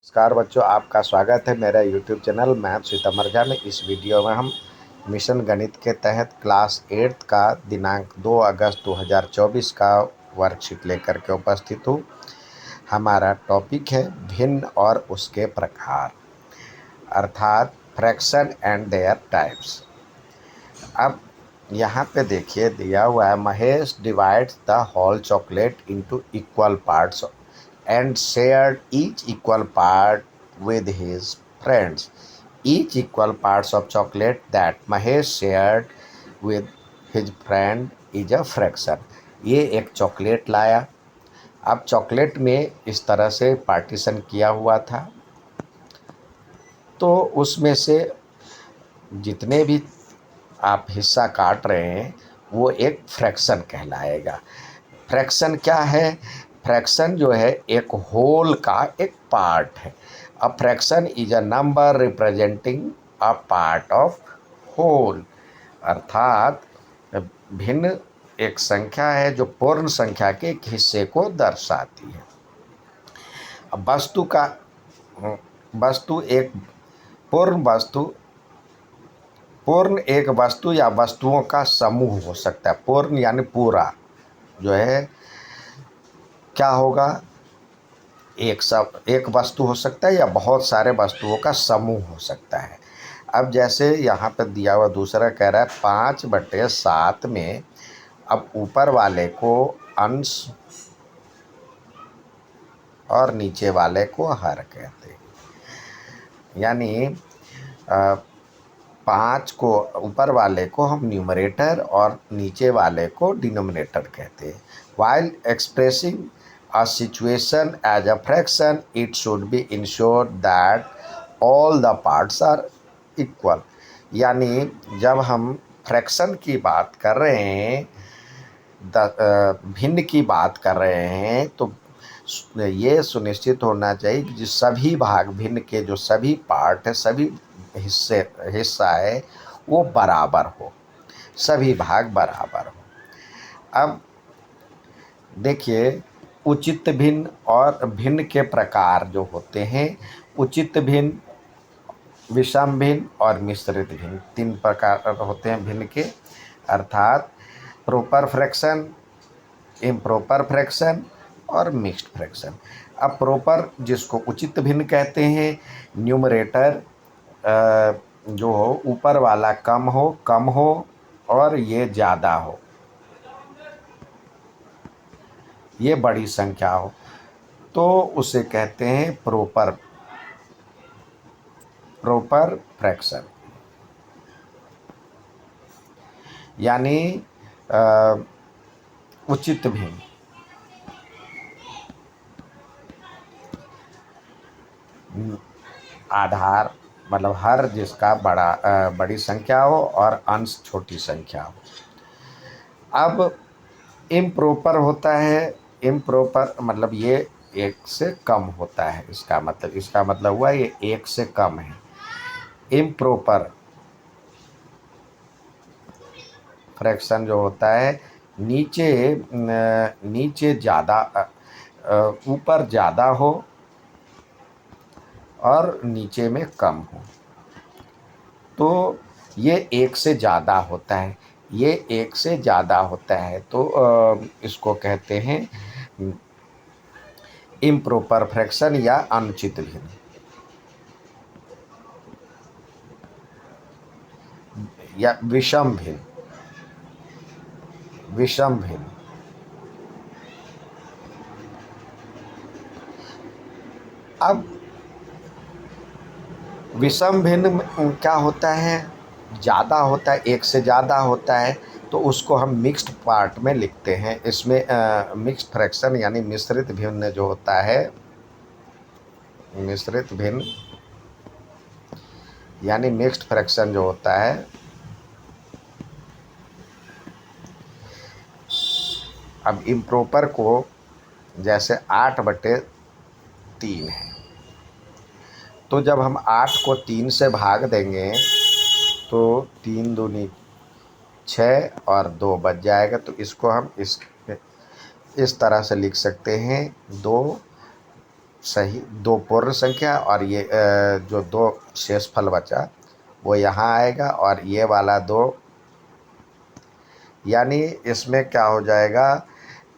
नमस्कार बच्चों, आपका स्वागत है मेरा यूट्यूब चैनल मैथ सीतामढ़ी में। इस वीडियो में हम मिशन गणित के तहत क्लास 8 का दिनांक 2 अगस्त 2024 का वर्कशीट लेकर के उपस्थित हूँ। हमारा टॉपिक है भिन्न और उसके प्रकार, अर्थात फ्रैक्शन एंड देयर टाइप्स। अब यहाँ पे देखिए दिया हुआ है, Mahesh divides the whole chocolate into equal parts and shared each equal part with his friends. Each equal parts of chocolate that Mahesh shared with his friend is a fraction. ये एक chocolate लाया। अब चॉकलेट में इस तरह से partition किया हुआ था, तो उसमें से जितने भी आप हिस्सा काट रहे हैं वो एक फ्रैक्शन कहलाएगा। फ्रैक्शन क्या है? फ्रैक्शन जो है एक होल का एक पार्ट है। A fraction is a number representing a part of whole, अर्थात भिन्न एक संख्या है जो पूर्ण संख्या के एक हिस्से को दर्शाती है। अब वस्तु एक पूर्ण एक वस्तु या वस्तुओं का समूह हो सकता है। पूर्ण यानी पूरा जो है क्या होगा, एक वस्तु हो सकता है या बहुत सारे वस्तुओं का समूह हो सकता है। अब जैसे यहाँ पर दिया हुआ दूसरा कह रहा है 5/7 में, अब ऊपर वाले को अंश और नीचे वाले को हर कहते हैं। यानी 5 को ऊपर वाले को हम न्यूमरेटर और नीचे वाले को डिनोमिनेटर कहते हैं। While expressing a situation as a fraction, it should be ensured that all the parts are equal. यानी जब हम फ्रैक्शन की बात कर रहे हैं, भिन्न की बात कर रहे हैं, तो ये सुनिश्चित होना चाहिए कि जो सभी भाग भिन्न के जो सभी पार्ट है, सभी हिस्सा है वो बराबर हो, सभी भाग बराबर हो। अब देखिए उचित भिन्न और भिन्न के प्रकार जो होते हैं, उचित भिन्न, विषम भिन्न और मिश्रित भिन्न, 3 प्रकार होते हैं भिन्न के, अर्थात प्रॉपर फ्रैक्शन, इम्प्रॉपर फ्रैक्शन और मिक्स्ड फ्रैक्शन। अब प्रॉपर जिसको उचित भिन्न कहते हैं, न्यूमरेटर जो हो ऊपर वाला कम हो और ये ज़्यादा हो, ये बड़ी संख्या हो, तो उसे कहते हैं प्रॉपर फ्रैक्शन। यानी उचित भिन्न, आधार मतलब हर जिसका बड़ी संख्या हो और अंश छोटी संख्या हो। अब इम्प्रॉपर होता है, इम्प्रॉपर मतलब ये 1 से कम होता है, इसका मतलब हुआ ये 1 से कम है। इम्प्रॉपर फ्रैक्शन जो होता है, नीचे ज़्यादा, ऊपर ज़्यादा हो और नीचे में कम हो, तो ये 1 से ज़्यादा होता है। ये 1 से ज़्यादा होता है तो इसको कहते हैं इम्प्रॉपर फ्रैक्शन या अनुचित भिन्न या विषम भिन्न। अब विषम भिन्न क्या होता है? ज़्यादा होता है, 1 से ज़्यादा होता है, तो उसको हम मिक्स्ड पार्ट में लिखते हैं। इसमें मिक्स्ड फ्रैक्शन यानी मिश्रित भिन्न जो होता है, मिश्रित भिन्न यानी मिक्स्ड फ्रैक्शन जो होता है, अब इम्प्रॉपर को जैसे 8/3 है, तो जब हम 8 को 3 से भाग देंगे तो 3 दूनी 6 और 2 बच जाएगा। तो इसको हम इस तरह से लिख सकते हैं, 2 सही दो पूर्ण संख्या, और ये जो दो शेषफल बचा वो यहाँ आएगा, और ये वाला दो, यानी इसमें क्या हो जाएगा,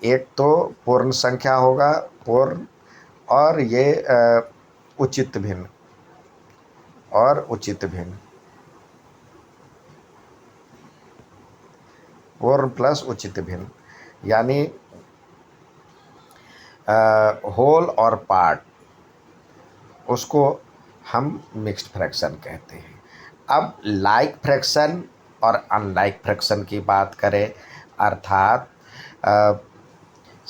एक तो पूर्ण संख्या होगा, पूर्ण, और ये उचित भिन्न, और उचित भिन्न, पूर्ण प्लस उचित भिन्न, यानी होल और पार्ट, उसको हम मिक्स्ड फ्रैक्शन कहते हैं। अब लाइक फ्रैक्शन और अनलाइक फ्रैक्शन की बात करें, अर्थात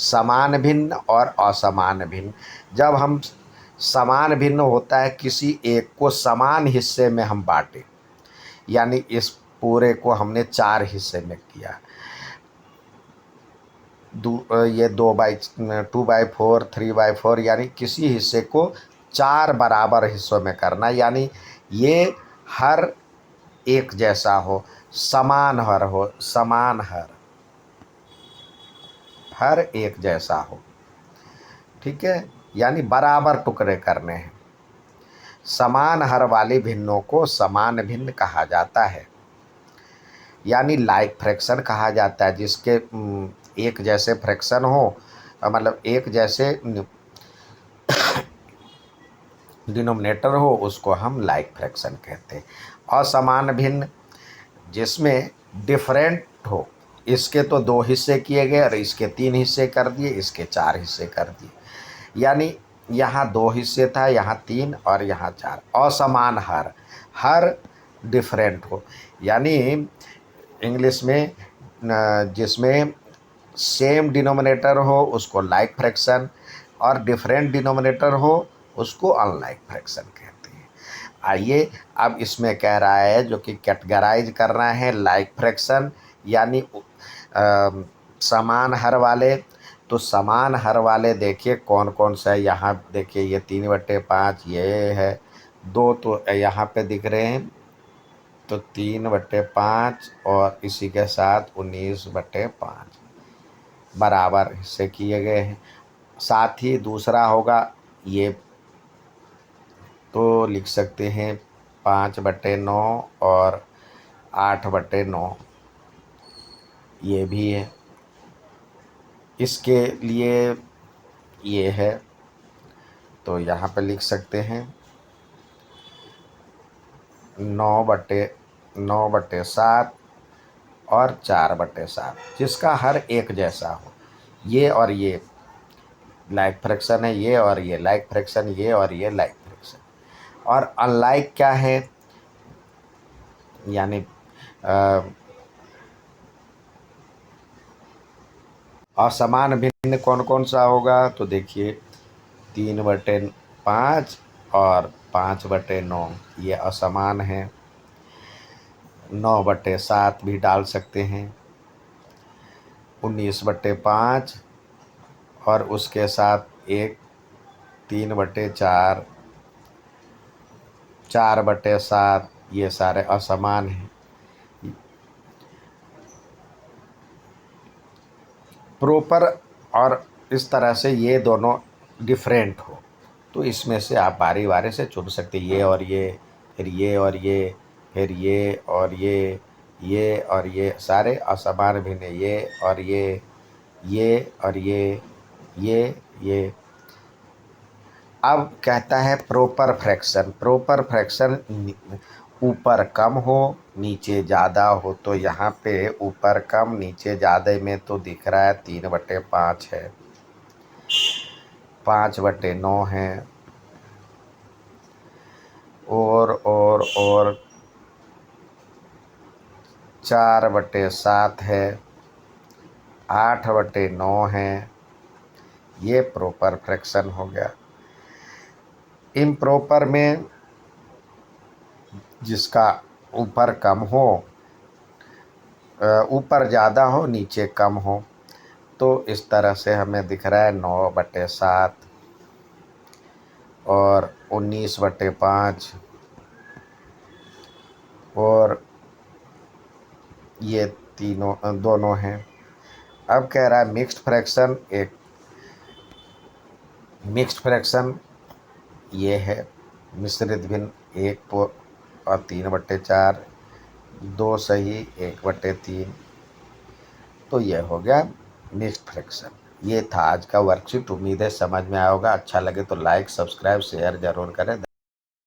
समान भिन्न और असमान भिन्न। जब हम समान भिन्न होता है, किसी एक को समान हिस्से में हम बांटे, यानी इस पूरे को हमने 4 हिस्से में किया, ये 2/4 3/4, यानी किसी हिस्से को 4 बराबर हिस्सों में करना, यानी ये हर एक जैसा हो, समान हर हो, समान हर एक जैसा हो, ठीक है, यानी बराबर टुकड़े करने हैं। समान हर वाली भिन्नों को समान भिन्न कहा जाता है, यानी लाइक फ्रैक्शन कहा जाता है, जिसके एक जैसे फ्रैक्शन हो, मतलब एक जैसे डिनोमिनेटर हो, उसको हम लाइक फ्रैक्शन कहते हैं। असमान भिन्न, जिसमें डिफरेंट हो, इसके तो 2 हिस्से किए गए और इसके 3 हिस्से कर दिए, इसके 4 हिस्से कर दिए, यानी यहाँ 2 हिस्से था, यहाँ 3 और यहाँ 4। असमान हर डिफरेंट हो, यानी इंग्लिश में जिसमें सेम डिनोमिनेटर हो उसको लाइक फ्रैक्शन, और डिफरेंट डिनोमिनेटर हो उसको अनलाइक फ्रैक्शन कहते हैं। आइए, अब इसमें कह रहा है जो कि कैटेगराइज करना है लाइक फ्रैक्शन, यानी समान हर वाले। तो समान हर वाले देखिए कौन कौन सा है, यहाँ देखिए ये 3/5 ये है, 2 तो यहाँ पे दिख रहे हैं, तो 3/5 और इसी के साथ 19/5 बराबर हिस्से किए गए हैं। साथ ही दूसरा होगा ये, तो लिख सकते हैं 5/9 और 8/9, ये भी है। इसके लिए ये है, तो यहाँ पे लिख सकते हैं 9/7 और 4/7, जिसका हर एक जैसा हो। ये और ये लाइक फ्रैक्शन है, ये और ये लाइक फ्रैक्शन, ये और ये लाइक फ्रैक्शन। और अनलाइक क्या है, यानी असमान भिन्न कौन कौन सा होगा, तो देखिए 3/5 और 5/9 ये असमान है। 9/7 भी डाल सकते हैं, 19/5 और उसके साथ एक 3/4, 4/7, ये सारे असमान हैं। प्रॉपर, और इस तरह से ये दोनों डिफरेंट हो, तो इसमें से आप बारी बारी से चुन सकते, ये और ये, फिर ये और ये, फिर ये और ये और ये सारे असमान भिन्न, ये और ये और ये। अब कहता है प्रॉपर फ्रैक्शन। प्रॉपर फ्रैक्शन ऊपर कम हो नीचे ज़्यादा हो, तो यहाँ पे ऊपर कम नीचे ज़्यादा में तो दिख रहा है 3/5 है, 5/9 है, और 4/7 है, 8/9 है। ये प्रॉपर फ्रैक्शन हो गया। इम्प्रॉपर में जिसका ऊपर कम हो, ऊपर ज़्यादा हो नीचे कम हो, तो इस तरह से हमें दिख रहा है 9/7 और 19/5 और ये तीनों दोनों हैं। अब कह रहा है मिक्स्ड फ्रैक्शन, एक मिक्स्ड फ्रैक्शन ये है मिश्रित भिन्न 1/3/4, 2 सही 1/3। तो ये हो गया मिक्स्ड फ्रैक्शन। ये था आज का वर्कशीट। उम्मीद है समझ में आया होगा। अच्छा लगे तो लाइक सब्सक्राइब शेयर ज़रूर करें।